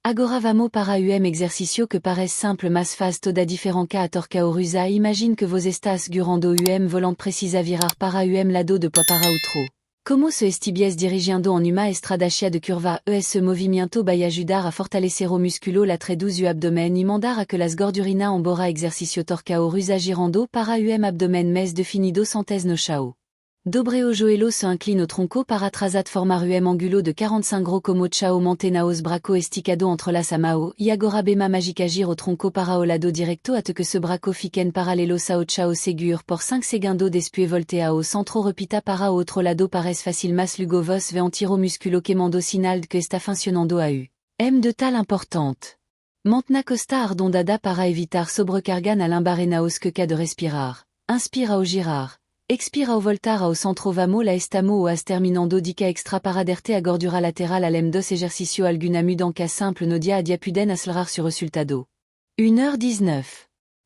Agora vamo para exercicio que parece simple mas faz toda diferença a torca orusa. Imagine que vos estas gurando volant precisa virar para lado de pois para outro. Como se estibies dirigindo en uma estradacia de curva esse movimiento vai ajudar a fortalecer o musculo latredus u abdomen y mandar a que las gordurina embora exercicio torca orusa girando para abdomen mes definido santes no chao. Dobreo joelho se incline au tronco para atrasat formar angulo de 45 gros como chao mantenaos braco esticado entre las amao y agora bema magica gir au tronco para o lado directo at que ce braco fiquen paralelo sao chao segur por 5 segundo despue voltea au centro repita para o otro lado pares facil mas lugo vos ve antiro musculo quemando sinald que está funcionando au. M de tal importante. Mantna costa ardondada para evitar sobrecargan a limbarenaos que ca de respirar. Inspira au girar. Expira au voltar ao centro vamo la estamo o as terminando dica extra paraderte a gordura lateral alem dos ejercicio alguna mudanca simple nodia a diapuden acelerar sur resultado. 1h19.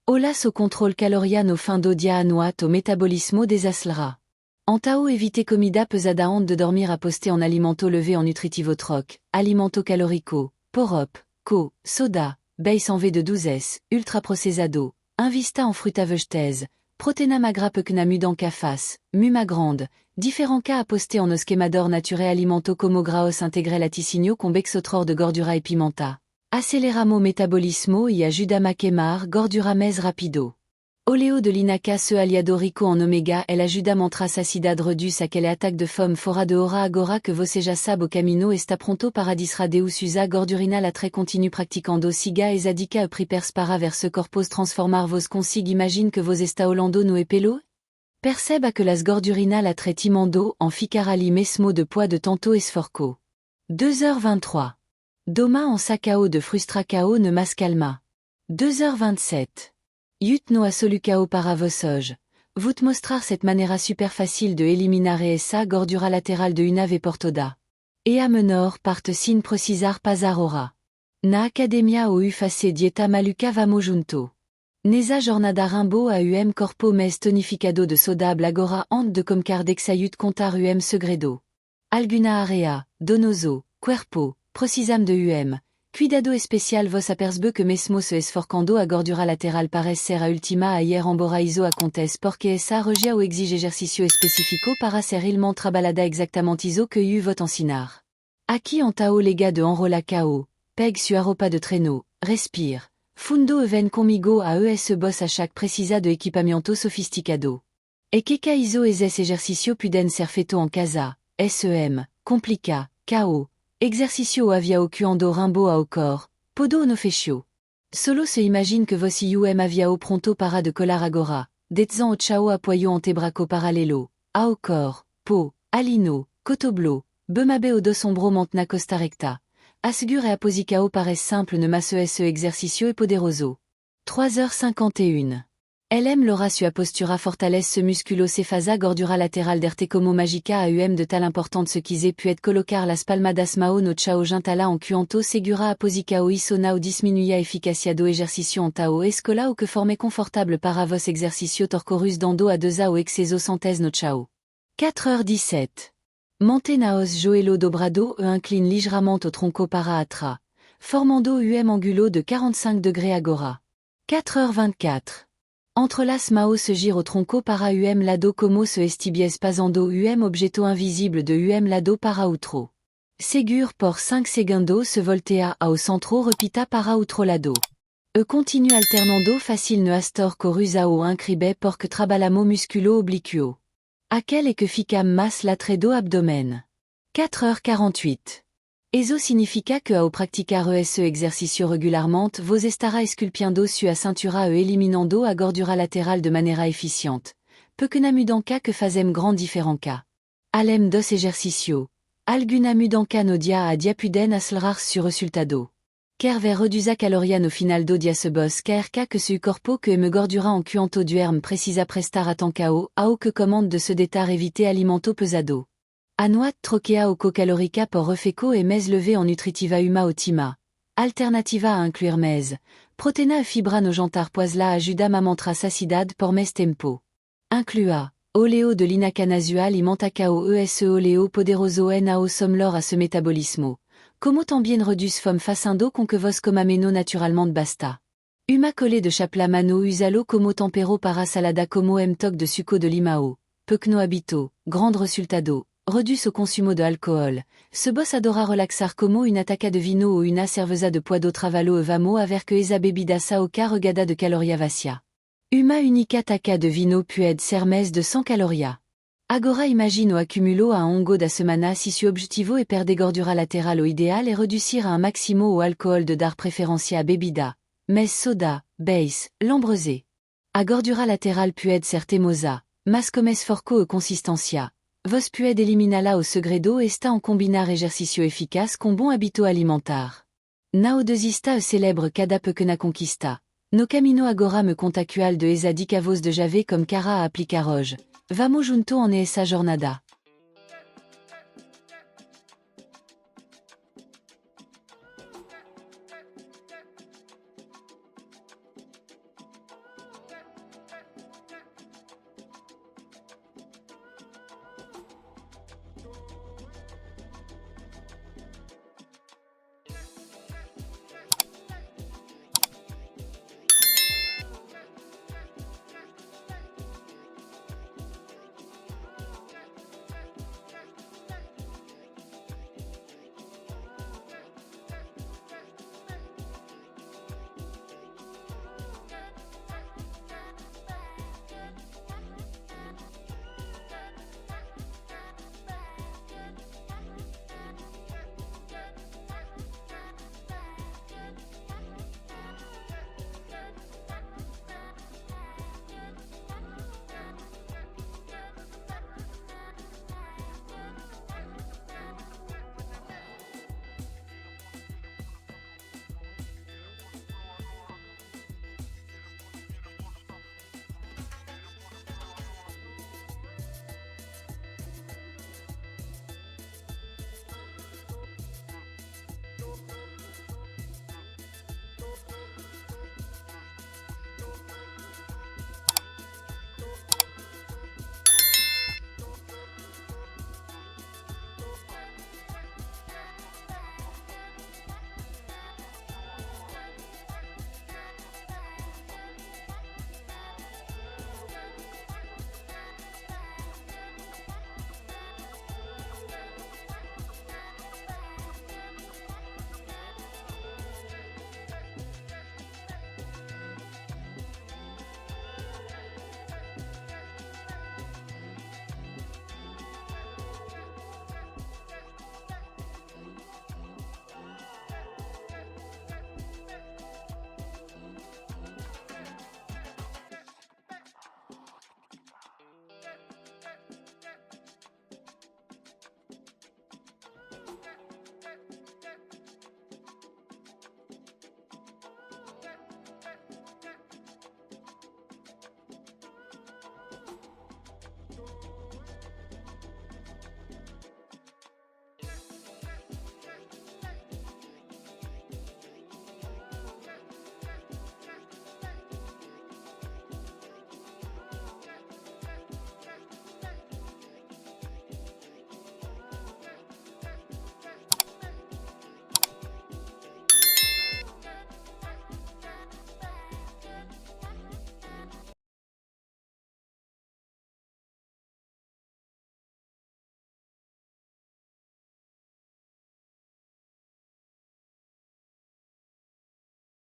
Olas au contrôle caloriano fin do dia anuat au métabolismo desacelera. Antao éviter comida pesada honte de dormir a poster en alimento levé en nutritivo troc, alimento calorico, porop, co, soda, base en V de 12S, ultra processado, invista en fruta vegetese, Protéina magra pecna mudanca fas, muma grande, différents cas à poster en osquemador nature alimento como graos integre laticinio con bexotror de gordura y pimenta. Aceleramo metabolismo y ajudama quemar gordura mes rapido. Oleo de linaca se aliado rico en oméga el ajuda mantras acidad redus aquelle attaque de fome fora de hora agora que voseja sab au camino esta pronto paradisra deus usa gordurina la tre continue practicando siga et zadica e pripers para vers ce corpos transformar vos consig imagine que vos esta holando no epelo? Perceba que las gordurina la tre timando en ficarali mesmo de poids de tanto esforco. 2h23. Doma en sacao de frustracao ne mas calma. 2h27. Yut no asolucao para vosoj. Vous mostrar cette manera super facile de eliminar esa gordura lateral de una ve portoda. Ea menor parte sin precisar pasar ora. Na academia o face dieta maluca vamo junto. Nesa jornada rimbo a corpo mes tonificado de sodable agora ante de comcar dexayut contar segredo. Alguna area, donoso, cuerpo, precisam de Cuidado especial vos apersbe que mesmo se esforcando a gordura lateral parecer a ultima a hier emboraizo a contes porque esa regia o exige ejercicio especifico para ser ilman trabalada exactamentizo que vot ensinar. Aquí antao lega de enrola cao, peg su aropa de treno, respire. Fundo even conmigo a boss a chaque precisa de equipamiento sofisticado. E que caizo eses ejercicio puden ser feto en casa, sem, complica, cao. Exercicio avia o cuando rimbo a o cor, podo no fechio. Solo se imagine que vos avia o pronto para de colar agora, detzan o chao apoyo antebraco paralelo, a o cor, po, alino, cotoblo, bemabe o dos ombro mantna costa recta. Asgur e aposicao pares simple ne mas exercicio e poderoso. 3h51. LM l'aura su a postura fortalece ce musculo cefasa gordura lateral d'erte como magica a de tal importante ce qu'ils pu être colocar las palmadas mao no chao jintala en cuanto segura aposicao isona o disminuya eficacia do ejercicio en tao escola o que forme confortable para vos exercicio torcorus dando a deux a o exceso santes no chao. 4h17. Mantenaos joelo dobrado incline ligerement au tronco para atra, formando angulo de 45 degrés agora. 4h24. Entrelace mao se gire au tronco para lado como se estibies pasando objeto invisible de lado para outro. Segur por 5 segundos se voltea ao centro repita para outro lado. Continue alternando facile ne astor corusa o incribe por que trabalamo musculo obliquo. Aquel e que ficam mas latredo abdomen. 4h48. Eso significa que ao practicar exercicio regularmente vos estara esculpiando su a cintura eliminando a gordura lateral de manera eficiente. Pequena mudanca que fazem grand diferenca. Alem dos ejercicio. Alguna mudanca no dia a diapuden acelerar su resultado. Quer ver reduza caloria no final do dia se bos querca que su corpo que me gordura en cuanto duerme precisa prestar atancao ao que commande de se detar eviter alimento pesado. Anuat troquea o co-calorica por refeco et mes levé en nutritiva uma otima. Alternativa a inclure mes. Proteina e fibra no jantar poisla ajuda mamantra sacidad por mes tempo. Inclua. Oleo de linaca nasual y mantacao oleo poderoso nao somlor a ce metabolismo. como tambien redus fom facindo con que vos comameno naturalmente basta. Uma collé de chapla mano usalo como tempero para salada como toc de suco de limao, pecno habito, grande resultado, redus au consumo de alcool, ce boss adora relaxar como une ataca de vino ou una cerveza de puedo travalo e vamo aver que esa bebida saoca regada de caloria vacia. Uma unica taca de vino pued sermes de 100 caloria. Agora imagino accumulo a un hongo da semana si su objetivo e perde gordura lateral au idéal et reducir a un maximo au alcool de dar preferencia a bebida, mes soda, base, lambrezé. A gordura lateral pued ser temosa, mas comes forco e consistencia. Vos pued eliminala au segredo esta en combinar ejercicio efficace con bon habito alimentar. Nao desista e célèbre cada pequena conquista. No camino agora me contacual de esa dicavos de jave comme cara a aplicaroge. Vamos junto en esa jornada.